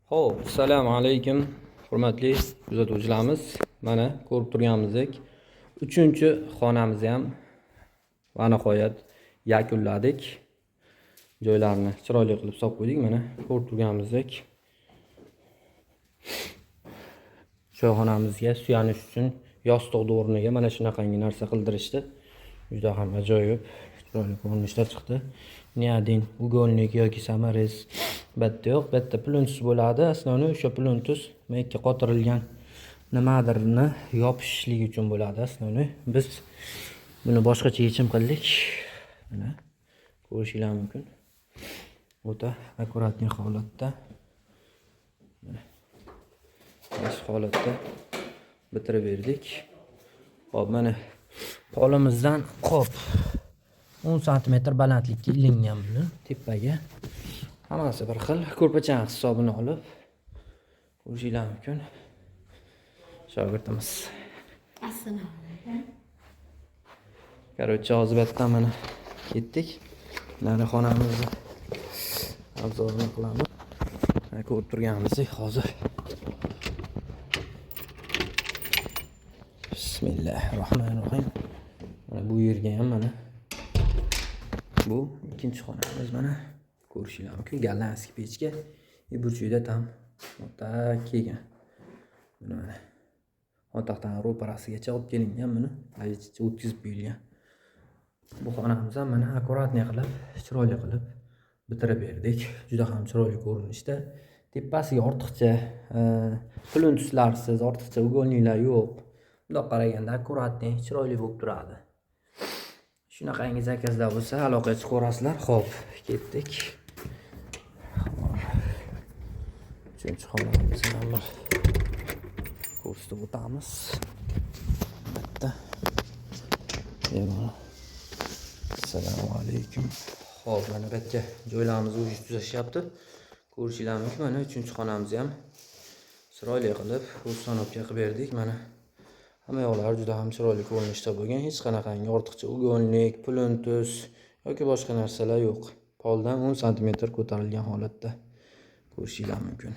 Xo'p, assalomu alaykum, hurmatli kuzatuvchilarimiz. Mana ko'rib turganimizdek 3-xonamizni ham va nihoyat yakunladik. Joylarini chiroyli qilib solib qo'ydik. Mana ko'rib turganimizdek choyxonamizga suyanish uchun yostiq o'rniga mana shunaqangi narsa qildirishdi. Juda ham ajoyib, chiroyli ko'rinishda chiqdi. Niadin ugolnik yoki samarez bitta yo'q, bitta pluntus bo'ladi. Aslida o'sha pluntus makka qotirilgan nimadirni yopishlik uchun bo'ladi. Aslida biz buni boshqacha yechim qildik. Mana ko'rishingiz mumkin. O'ta akkuratli holatda. Mana shu holatda bitirib berdik. Xo'p, mana qo'limizdan 10 sm balandlikka ilingan buni tepaga. Hammasi bir xil. Ko'rpachani hisobini olib ko'rishingiz mumkin. Shogirdimiz. Assalomu alaykum. Короче, hozir bittadan mana ketdik. Nari xonamizni obzorini qilamiz. Ko'rib turganimizdek hozir. Bismillahirrohmanirrohim. Mana bu yerga ham mana bu ikkinchi xonamiz mana ko'rishingiz mumkin. Gollandskiy pechka. Burchida tam o'ta kelgan. Mana o'taqdan ro'parasigacha olib kelingan buni o'tkazib qo'yilgan. Bu xonamizni ham mana akkuratni qilib, chiroyli qilib bitirib berdik. Juda ham chiroyli ko'rinishda. Tepasiga ortiqcha pluntuslarsiz, ortiqcha ugolniklar yo'q. Bundoq qaraganda akkuratni, chiroyli bo'lib turadi. Shunaqangi zakazlar bo'lsa aloqaga chiqarasizlar. Xo'p, ketdik. Uchinchi xonamizni ham ko'rsatib o'tamiz. Bitta. Assalomu alaykum. Xo'p, mana bu yerga joylarimizni o'zi tuzashyapti. Ko'rishingiz mumkin. Mana 3-xonamizni ham chiroyli qilib ustonovka qilib berdik. Mana hamma yoqlar juda ham chiroyli ko'rinishda bo'lgan. Hech qanaqangi ortiqcha ugolnik, pluntus yoki boshqa narsalar yo'q. Poldan 10 sm ko'tarilgan holatda ko'rishingiz mumkin.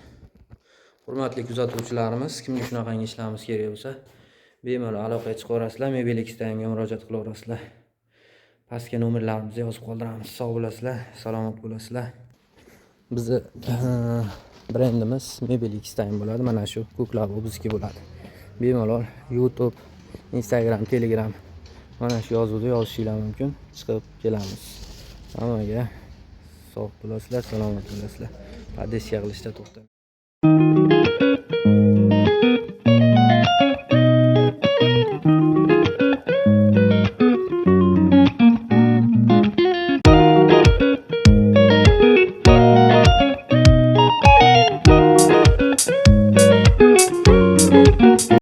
Hurmatli kuzatuvchilarimiz, kimga shunaqangi ishlarimiz kerak bo'lsa, bemalol aloqaga chiqaverasizlar, Mebelix'ga murojaat qilaverasizlar. Pastga nomerlarimizni yozib qoldiramiz. Sog' bo'lasizlar, salomat bo'lasizlar. Bizni brendimiz Mebelix'da bo'ladi. Mana shu ko'klar bizniki bo'ladi. Bemalol YouTube, Instagram, Telegram mana shu yozuvda yozishingiz mumkin. Chiqib kelamiz. Hammaga sog' bo'lasizlar, salomat bo'lasizlar. Poddeska qilishda to'xtang.